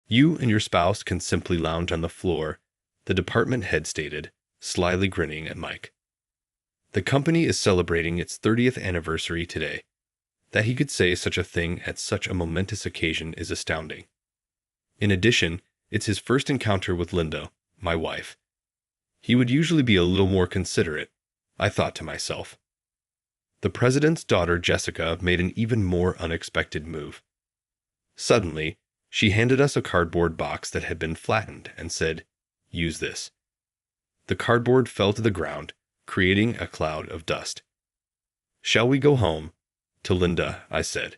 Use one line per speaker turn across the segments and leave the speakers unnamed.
You and your spouse can simply lounge on the floor, the department head stated, slyly grinning at Mike. The company is celebrating its 30th anniversary today. That he could say such a thing at such a momentous occasion is astounding. In addition, it's his first encounter with Linda, my wife. He would usually be a little more considerate, I thought to myself. The president's daughter, Jessica, made an even more unexpected move. Suddenly, she handed us a cardboard box that had been flattened and said, "Use this." The cardboard fell to the ground, creating a cloud of dust. "Shall we go home?" To Linda, I said.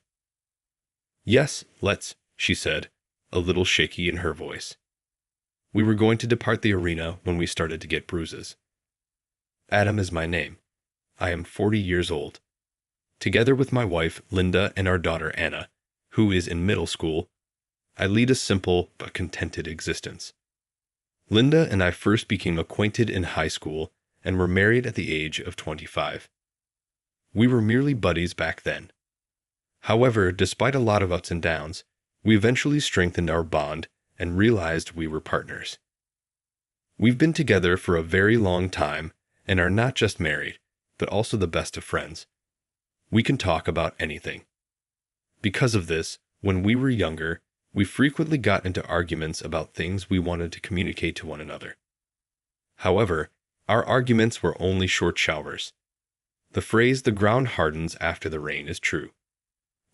"Yes, let's," she said, a little shaky in her voice. We were going to depart the arena when we started to get bruises. Adam is my name. I am 40 years old. Together with my wife, Linda, and our daughter, Anna, who is in middle school, I lead a simple but contented existence. Linda and I first became acquainted in high school and were married at the age of 25. We were merely buddies back then. However, despite a lot of ups and downs, we eventually strengthened our bond and realized we were partners. We've been together for a very long time and are not just married, but also the best of friends. We can talk about anything. Because of this, when we were younger, we frequently got into arguments about things we wanted to communicate to one another. However, our arguments were only short showers. The phrase "the ground hardens after the rain" is true.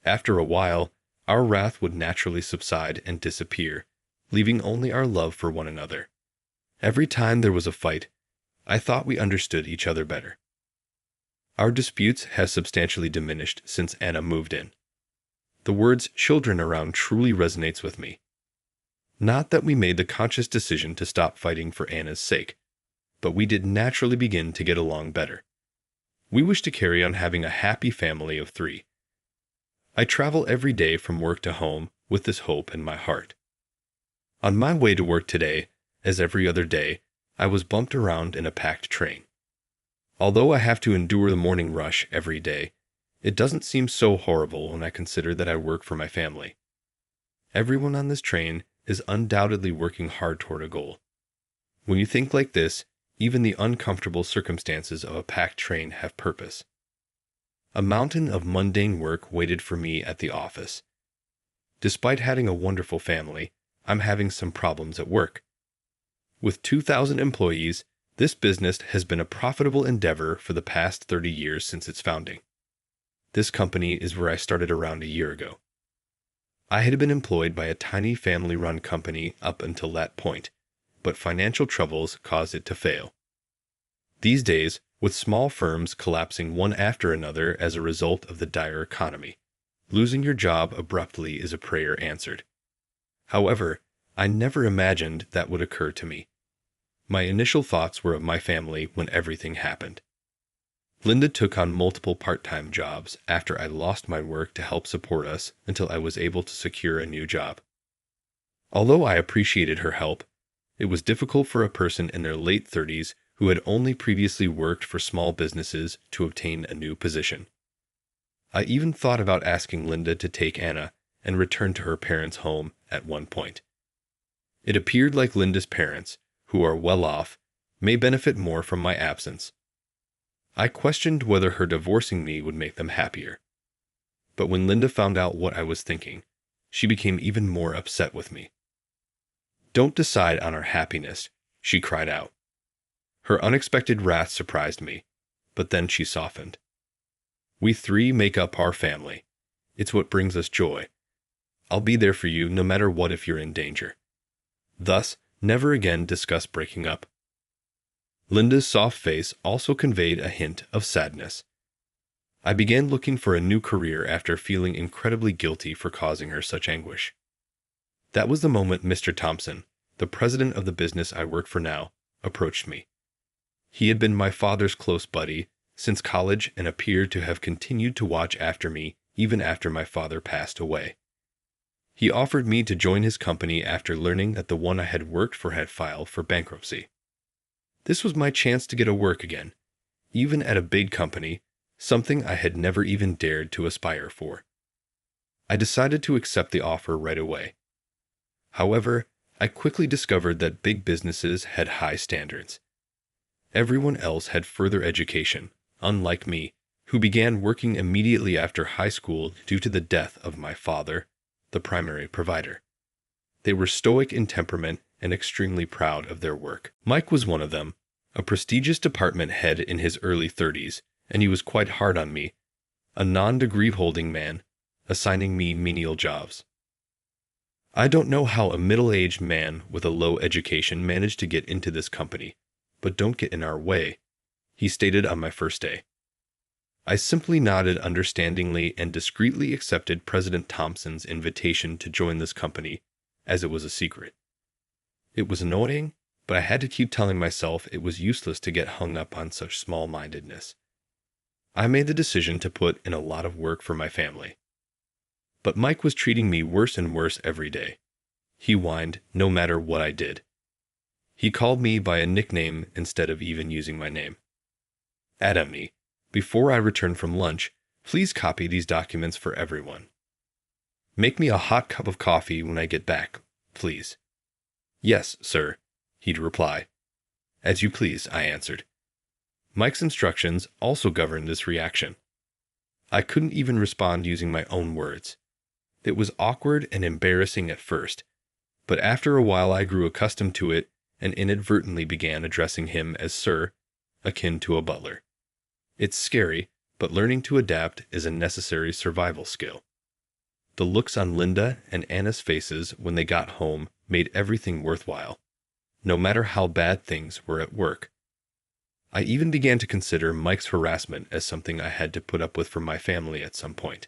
After a while, our wrath would naturally subside and disappear, leaving only our love for one another. Every time there was a fight, I thought we understood each other better. Our disputes have substantially diminished since Anna moved in. The words "children around" truly resonates with me. Not that we made the conscious decision to stop fighting for Anna's sake, but we did naturally begin to get along better. We wish to carry on having a happy family of 3. I travel every day from work to home with this hope in my heart. On my way to work today, as every other day, I was bumped around in a packed train. Although I have to endure the morning rush every day, it doesn't seem so horrible when I consider that I work for my family. Everyone on this train is undoubtedly working hard toward a goal. When you think like this, even the uncomfortable circumstances of a packed train have purpose. A mountain of mundane work waited for me at the office. Despite having a wonderful family, I'm having some problems at work. With 2,000 employees, this business has been a profitable endeavor for the past 30 years since its founding. This company is where I started around a year ago. I had been employed by a tiny family-run company up until that point, but financial troubles caused it to fail. These days, with small firms collapsing one after another as a result of the dire economy, losing your job abruptly is a prayer answered. However, I never imagined that would occur to me. My initial thoughts were of my family when everything happened. Linda took on multiple part-time jobs after I lost my work to help support us until I was able to secure a new job. Although I appreciated her help, it was difficult for a person in their late 30s who had only previously worked for small businesses to obtain a new position. I even thought about asking Linda to take Anna and return to her parents' home at one point. It appeared like Linda's parents, who are well off, may benefit more from my absence. I questioned whether her divorcing me would make them happier. But when Linda found out what I was thinking, she became even more upset with me. "Don't decide on our happiness," she cried out. Her unexpected wrath surprised me, but then she softened. "We 3 make up our family. It's what brings us joy. I'll be there for you no matter what if you're in danger. Thus, never again discuss breaking up." Linda's soft face also conveyed a hint of sadness. I began looking for a new career after feeling incredibly guilty for causing her such anguish. That was the moment Mr. Thompson, the president of the business I work for now, approached me. He had been my father's close buddy since college and appeared to have continued to watch after me even after my father passed away. He offered me to join his company after learning that the one I had worked for had filed for bankruptcy. This was my chance to get a work again, even at a big company, something I had never even dared to aspire for. I decided to accept the offer right away. However, I quickly discovered that big businesses had high standards. Everyone else had further education, unlike me, who began working immediately after high school due to the death of my father, the primary provider. They were stoic in temperament and extremely proud of their work. Mike was one of them, a prestigious department head in his early 30s, and he was quite hard on me, a non-degree holding man, assigning me menial jobs. I don't know how a middle-aged man with a low education managed to get into this company, but don't get in our way, he stated on my first day. I simply nodded understandingly and discreetly accepted President Thompson's invitation to join this company, as it was a secret. It was annoying, but I had to keep telling myself it was useless to get hung up on such small-mindedness. I made the decision to put in a lot of work for my family. But Mike was treating me worse and worse every day. He whined no matter what I did. He called me by a nickname instead of even using my name. Aita, before I return from lunch, please copy these documents for everyone. Make me a hot cup of coffee when I get back, please. Yes, sir, he'd reply. As you please, I answered. Mike's instructions also governed this reaction. I couldn't even respond using my own words. It was awkward and embarrassing at first, but after a while I grew accustomed to it and inadvertently began addressing him as sir, akin to a butler. It's scary, but learning to adapt is a necessary survival skill. The looks on Linda and Anna's faces when they got home made everything worthwhile, no matter how bad things were at work. I even began to consider Mike's harassment as something I had to put up with from my family at some point.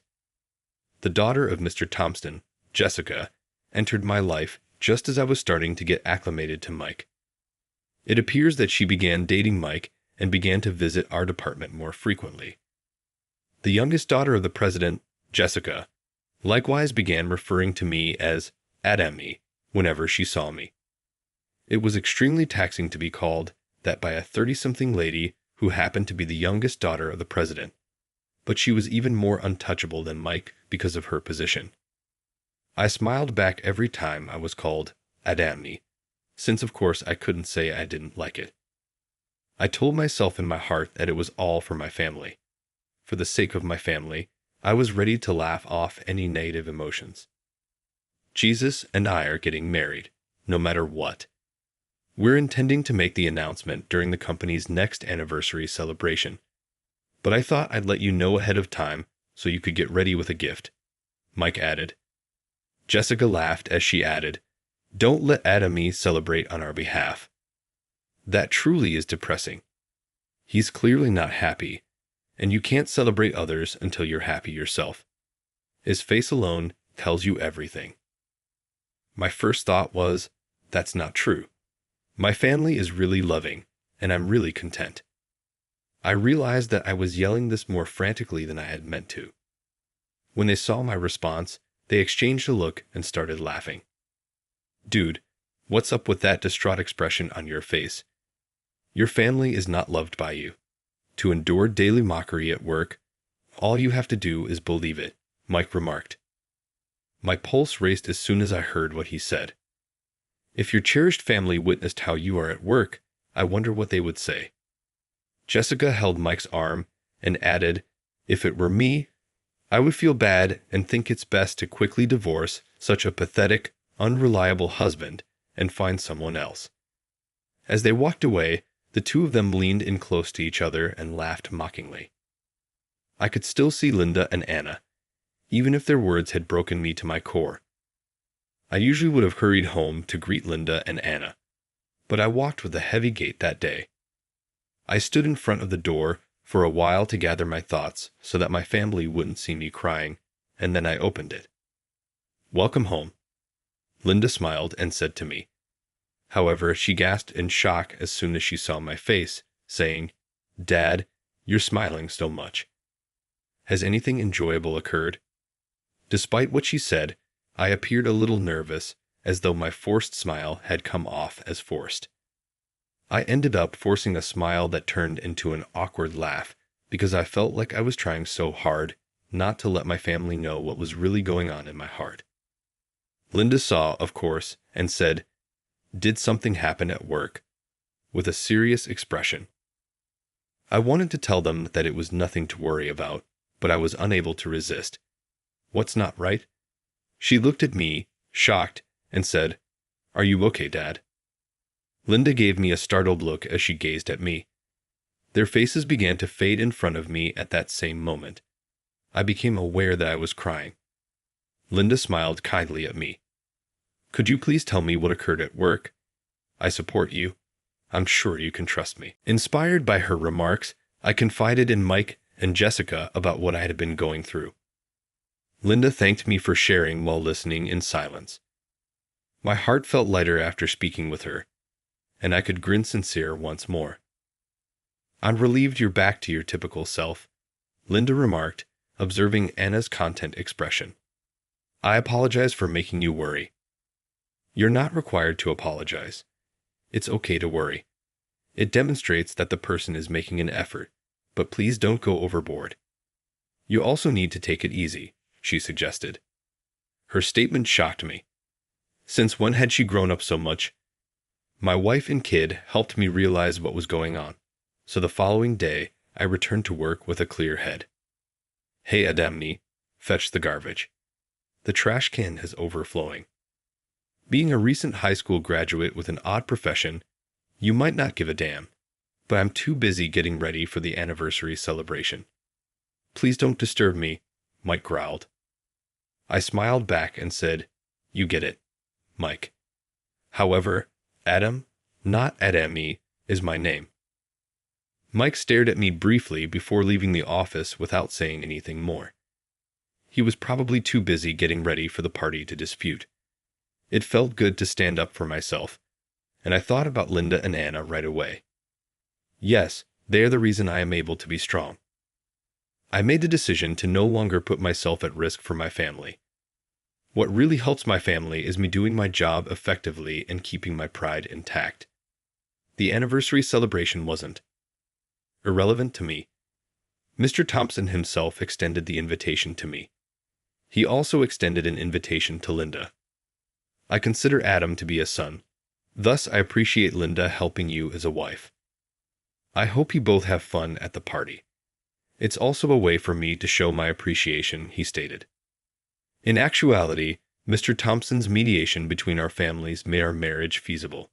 The daughter of Mr. Thompson, Jessica, entered my life just as I was starting to get acclimated to Mike. It appears that she began dating Mike and began to visit our department more frequently. The youngest daughter of the president, Jessica, likewise began referring to me as Aita whenever she saw me. It was extremely taxing to be called that by a 30-something lady who happened to be the youngest daughter of the president, but she was even more untouchable than Mike because of her position. I smiled back every time I was called Aita, since of course I couldn't say I didn't like it. I told myself in my heart that it was all for my family. For the sake of my family, I was ready to laugh off any negative emotions. Jesus and I are getting married, no matter what. We're intending to make the announcement during the company's next anniversary celebration, but I thought I'd let you know ahead of time so you could get ready with a gift, Mike added. Jessica laughed as she added, "Don't let Aita celebrate on our behalf. That truly is depressing. He's clearly not happy, and you can't celebrate others until you're happy yourself. His face alone tells you everything." My first thought was, that's not true. My family is really loving, and I'm really content. I realized that I was yelling this more frantically than I had meant to. When they saw my response, they exchanged a look and started laughing. "Dude, what's up with that distraught expression on your face? Your family is not loved by you. To endure daily mockery at work, all you have to do is believe it," Mike remarked. My pulse raced as soon as I heard what he said. If your cherished family witnessed how you are at work, I wonder what they would say. Jessica held Mike's arm and added, "If it were me, I would feel bad and think it's best to quickly divorce such a pathetic, unreliable husband and find someone else." As they walked away, the two of them leaned in close to each other and laughed mockingly. I could still see Linda and Anna, even if their words had broken me to my core. I usually would have hurried home to greet Linda and Anna, but I walked with a heavy gait that day. I stood in front of the door for a while to gather my thoughts so that my family wouldn't see me crying, and then I opened it. "Welcome home," Linda smiled and said to me. However, she gasped in shock as soon as she saw my face, saying, "Dad, you're smiling so much. Has anything enjoyable occurred?" Despite what she said, I appeared a little nervous, as though my forced smile had come off as forced. I ended up forcing a smile that turned into an awkward laugh because I felt like I was trying so hard not to let my family know what was really going on in my heart. Linda saw, of course, and said, "Did something happen at work?" with a serious expression. I wanted to tell them that it was nothing to worry about, but I was unable to resist. "What's not right?" She looked at me, shocked, and said, "Are you okay, Dad?" Linda gave me a startled look as she gazed at me. Their faces began to fade in front of me at that same moment. I became aware that I was crying. Linda smiled kindly at me. "Could you please tell me what occurred at work? I support you. I'm sure you can trust me." Inspired by her remarks, I confided in Mike and Jessica about what I had been going through. Linda thanked me for sharing while listening in silence. My heart felt lighter after speaking with her, and I could grin sincere once more. "I'm relieved you're back to your typical self," Linda remarked, observing Anna's content expression. "I apologize for making you worry." "You're not required to apologize. It's okay to worry. It demonstrates that the person is making an effort, but please don't go overboard. You also need to take it easy," she suggested. Her statement shocked me. Since when had she grown up so much? My wife and kid helped me realize what was going on, so the following day I returned to work with a clear head. "Hey Adamni, fetch the garbage. The trash can is overflowing." Being a recent high school graduate with an odd profession, you might not give a damn, but I'm too busy getting ready for the anniversary celebration. "Please don't disturb me," Mike growled. I smiled back and said, "You get it, Mike. However, Adam, not Adami, is my name." Mike stared at me briefly before leaving the office without saying anything more. He was probably too busy getting ready for the party to dispute. It felt good to stand up for myself, and I thought about Linda and Anna right away. Yes, they are the reason I am able to be strong. I made the decision to no longer put myself at risk for my family. What really helps my family is me doing my job effectively and keeping my pride intact. The anniversary celebration wasn't irrelevant to me. Mr. Thompson himself extended the invitation to me. He also extended an invitation to Linda. I consider Adam to be a son. Thus, I appreciate Linda helping you as a wife. I hope you both have fun at the party. It's also a way for me to show my appreciation," he stated. In actuality, Mr. Thompson's mediation between our families made our marriage feasible.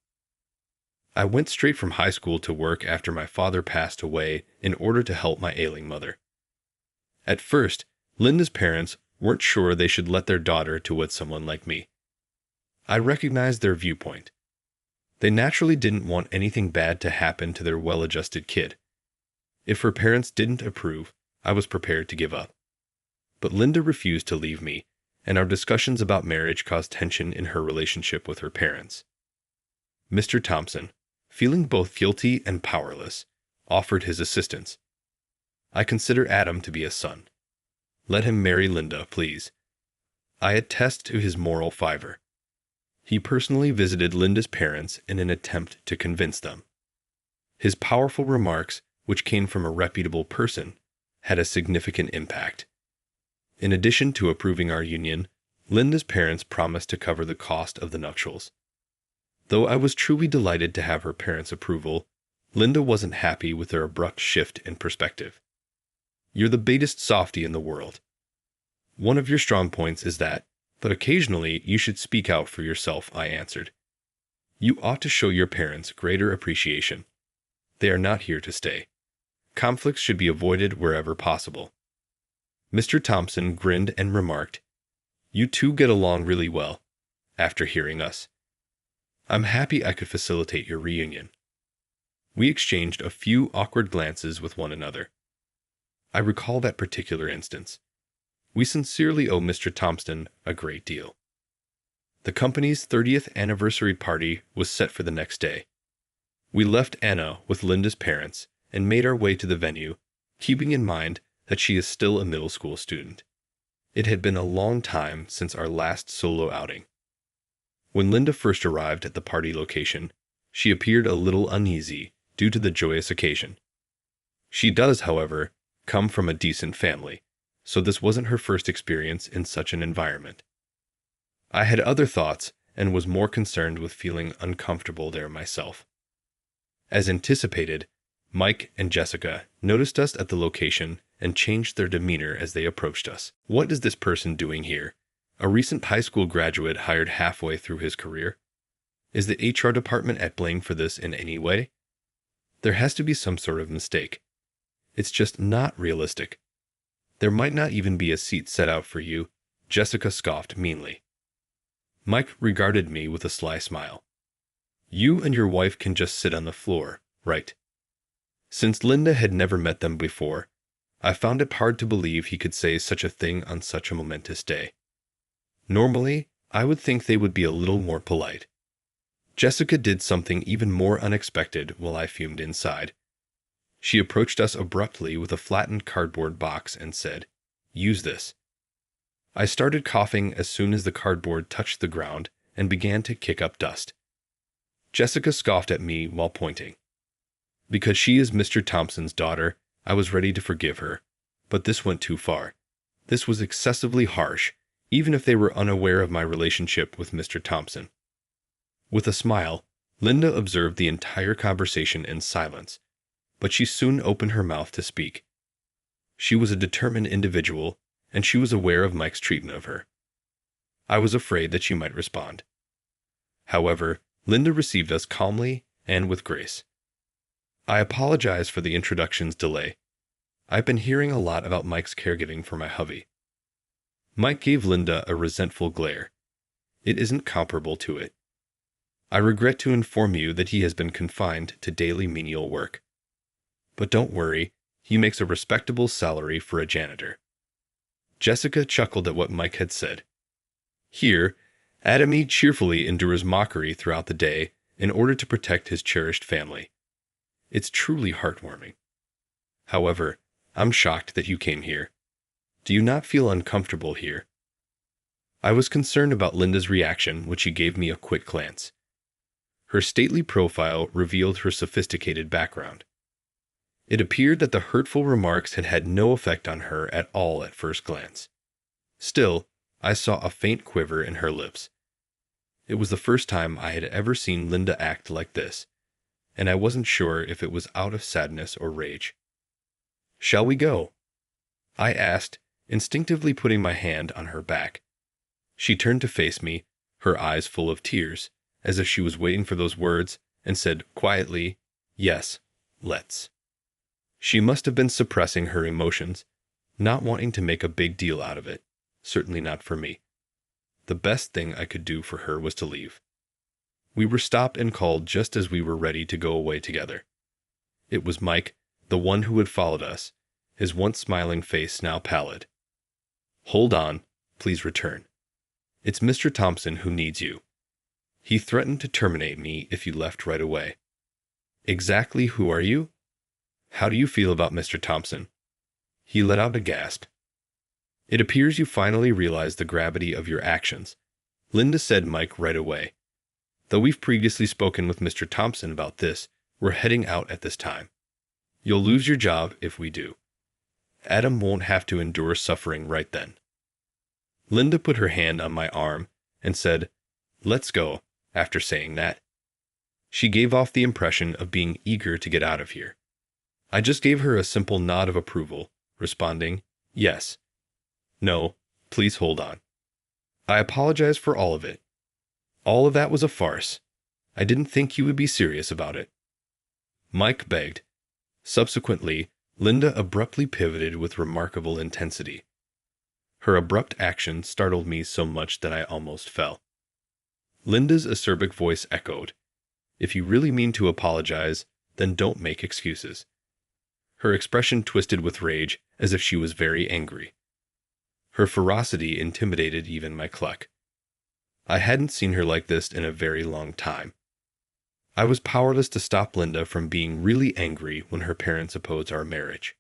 I went straight from high school to work after my father passed away in order to help my ailing mother. At first, Linda's parents weren't sure they should let their daughter to with someone like me. I recognized their viewpoint. They naturally didn't want anything bad to happen to their well-adjusted kid. If her parents didn't approve, I was prepared to give up. But Linda refused to leave me, and our discussions about marriage caused tension in her relationship with her parents. Mr. Thompson, feeling both guilty and powerless, offered his assistance. "I consider Adam to be a son. Let him marry Linda, please." I attest to his moral fiber. He personally visited Linda's parents in an attempt to convince them. His powerful remarks, which came from a reputable person, had a significant impact. In addition to approving our union, Linda's parents promised to cover the cost of the nuptials. Though I was truly delighted to have her parents' approval, Linda wasn't happy with their abrupt shift in perspective. "You're the biggest softie in the world. One of your strong points is that, but occasionally you should speak out for yourself," I answered. "You ought to show your parents greater appreciation. They are not here to stay. Conflicts should be avoided wherever possible." Mr. Thompson grinned and remarked, "You two get along really well," after hearing us. "I'm happy I could facilitate your reunion." We exchanged a few awkward glances with one another. I recall that particular instance. We sincerely owe Mr. Thompson a great deal. The company's 30th anniversary party was set for the next day. We left Anna with Linda's parents and made our way to the venue, keeping in mind that she is still a middle school student. It had been a long time since our last solo outing. When Linda first arrived at the party location, she appeared a little uneasy due to the joyous occasion. She does, however, come from a decent family, so this wasn't her first experience in such an environment. I had other thoughts and was more concerned with feeling uncomfortable there myself. As anticipated, Mike and Jessica noticed us at the location and changed their demeanor as they approached us. What is this person doing here? A recent high school graduate hired halfway through his career? Is the HR department at blame for this in any way? There has to be some sort of mistake. It's just not realistic. There might not even be a seat set out for you, Jessica scoffed meanly. Mike regarded me with a sly smile. You and your wife can just sit on the floor, right? Since Linda had never met them before, I found it hard to believe he could say such a thing on such a momentous day. Normally, I would think they would be a little more polite. Jessica did something even more unexpected while I fumed inside. She approached us abruptly with a flattened cardboard box and said, "Use this." I started coughing as soon as the cardboard touched the ground and began to kick up dust. Jessica scoffed at me while pointing. Because she is Mr. Thompson's daughter, I was ready to forgive her, but this went too far. This was excessively harsh, even if they were unaware of my relationship with Mr. Thompson. With a smile, Linda observed the entire conversation in silence, but she soon opened her mouth to speak. She was a determined individual, and she was aware of Mike's treatment of her. I was afraid that she might respond. However, Linda received us calmly and with grace. I apologize for the introduction's delay. I've been hearing a lot about Mike's caregiving for my hubby. Mike gave Linda a resentful glare. It isn't comparable to it. I regret to inform you that he has been confined to daily menial work. But don't worry, he makes a respectable salary for a janitor. Jessica chuckled at what Mike had said. Here, Adami cheerfully endures mockery throughout the day in order to protect his cherished family. It's truly heartwarming. However, I'm shocked that you came here. Do you not feel uncomfortable here? I was concerned about Linda's reaction when she gave me a quick glance. Her stately profile revealed her sophisticated background. It appeared that the hurtful remarks had had no effect on her at all at first glance. Still, I saw a faint quiver in her lips. It was the first time I had ever seen Linda act like this, and I wasn't sure if it was out of sadness or rage. "Shall we go?" I asked, instinctively putting my hand on her back. She turned to face me, her eyes full of tears, as if she was waiting for those words, and said quietly, "Yes, let's." She must have been suppressing her emotions, not wanting to make a big deal out of it, certainly not for me. The best thing I could do for her was to leave. We were stopped and called just as we were ready to go away together. It was Mike, the one who had followed us, his once smiling face now pallid. "Hold on, please return. It's Mr. Thompson who needs you. He threatened to terminate me if you left right away." "Exactly who are you? How do you feel about Mr. Thompson?" He let out a gasp. "It appears you finally realize the gravity of your actions," Linda said Mike right away. "Though we've previously spoken with Mr. Thompson about this, we're heading out at this time. You'll lose your job if we do. Adam won't have to endure suffering right then." Linda put her hand on my arm and said, "Let's go," after saying that. She gave off the impression of being eager to get out of here. I just gave her a simple nod of approval, responding, "Yes. No, please hold on. I apologize for all of it. All of that was a farce. I didn't think you would be serious about it." Mike begged. Subsequently, Linda abruptly pivoted with remarkable intensity. Her abrupt action startled me so much that I almost fell. Linda's acerbic voice echoed, "If you really mean to apologize, then don't make excuses." Her expression twisted with rage, as if she was very angry. Her ferocity intimidated even my cluck. I hadn't seen her like this in a very long time. I was powerless to stop Linda from being really angry when her parents opposed our marriage.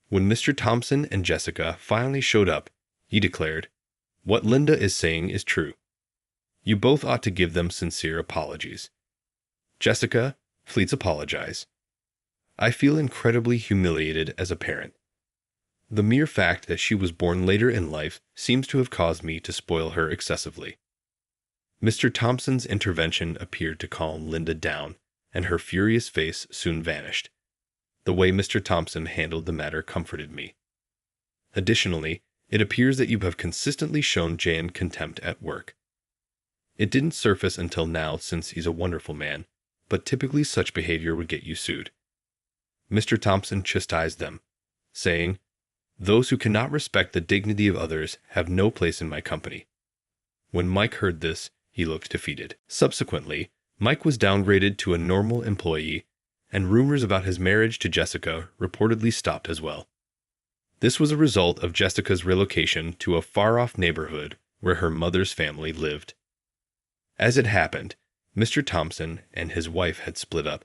When Mr. Thompson and Jessica finally showed up, he declared, "What Linda is saying is true. You both ought to give them sincere apologies. Jessica, please apologize. I feel incredibly humiliated as a parent." The mere fact that she was born later in life seems to have caused me to spoil her excessively. Mr. Thompson's intervention appeared to calm Linda down, and her furious face soon vanished. The way Mr. Thompson handled the matter comforted me. Additionally, it appears that you have consistently shown Jan contempt at work. It didn't surface until now since he's a wonderful man, but typically such behavior would get you sued. Mr. Thompson chastised them, saying, "Those who cannot respect the dignity of others have no place in my company." When Mike heard this, he looked defeated. Subsequently, Mike was downgraded to a normal employee, and rumors about his marriage to Jessica reportedly stopped as well. This was a result of Jessica's relocation to a far-off neighborhood where her mother's family lived. As it happened, Mr. Thompson and his wife had split up.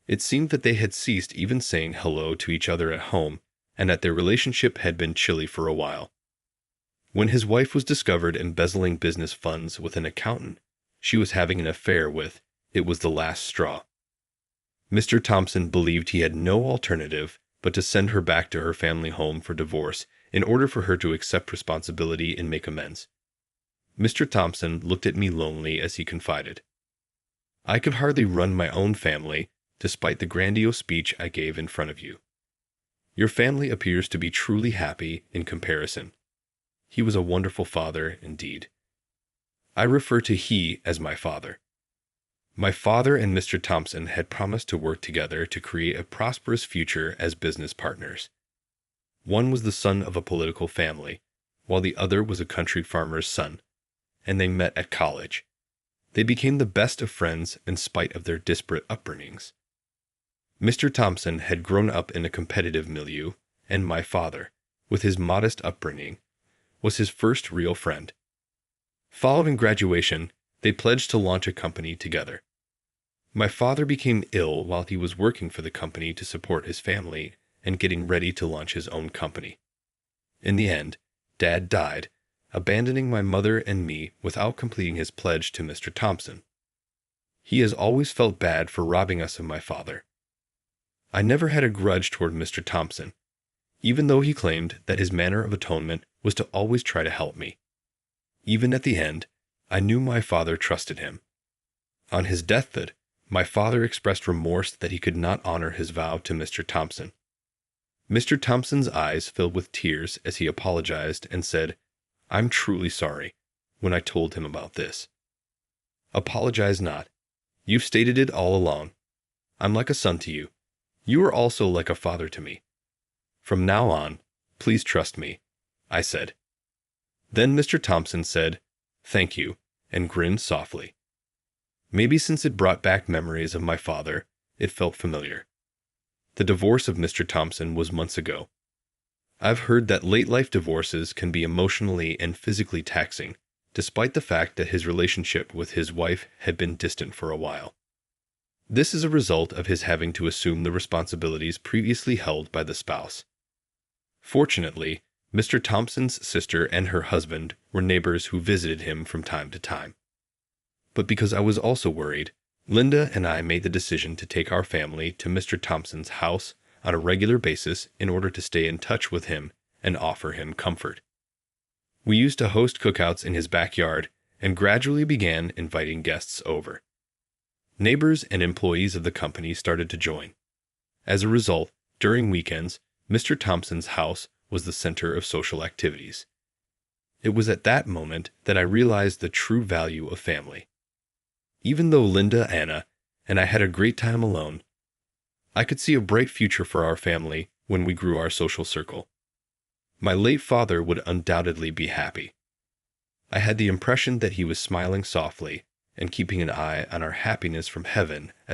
It seemed that they had ceased even saying hello to each other at home, and that their relationship had been chilly for a while. When his wife was discovered embezzling business funds with an accountant she was having an affair with, it was the last straw. Mr. Thompson believed he had no alternative but to send her back to her family home for divorce in order for her to accept responsibility and make amends. Mr. Thompson looked at me lonely as he confided, "I could hardly run my own family, despite the grandiose speech I gave in front of you. Your family appears to be truly happy in comparison." He was a wonderful father indeed. I refer to he as my father. My father and Mr. Thompson had promised to work together to create a prosperous future as business partners. One was the son of a political family, while the other was a country farmer's son, and they met at college. They became the best of friends in spite of their disparate upbringings. Mr. Thompson had grown up in a competitive milieu, and my father, with his modest upbringing, was his first real friend. Following graduation, they pledged to launch a company together. My father became ill while he was working for the company to support his family and getting ready to launch his own company. In the end, Dad died, abandoning my mother and me without completing his pledge to Mr. Thompson. He has always felt bad for robbing us of my father. I never had a grudge toward Mr. Thompson, even though he claimed that his manner of atonement was to always try to help me. Even at the end, I knew my father trusted him. On his deathbed, my father expressed remorse that he could not honor his vow to Mr. Thompson. Mr. Thompson's eyes filled with tears as he apologized and said, "I'm truly sorry," when I told him about this. "Apologize not. You've stated it all along. I'm like a son to you. You are also like a father to me. From now on, please trust me," I said. Then Mr. Thompson said, "Thank you," and grinned softly. Maybe since it brought back memories of my father, it felt familiar. The divorce of Mr. Thompson was months ago. I've heard that late-life divorces can be emotionally and physically taxing, despite the fact that his relationship with his wife had been distant for a while. This is a result of his having to assume the responsibilities previously held by the spouse. Fortunately, Mr. Thompson's sister and her husband were neighbors who visited him from time to time. But because I was also worried, Linda and I made the decision to take our family to Mr. Thompson's house on a regular basis in order to stay in touch with him and offer him comfort. We used to host cookouts in his backyard and gradually began inviting guests over. Neighbors and employees of the company started to join. As a result, during weekends, Mr. Thompson's house was the center of social activities. It was at that moment that I realized the true value of family. Even though Linda, Anna, and I had a great time alone, I could see a bright future for our family when we grew our social circle. My late father would undoubtedly be happy. I had the impression that he was smiling softly and keeping an eye on our happiness from heaven as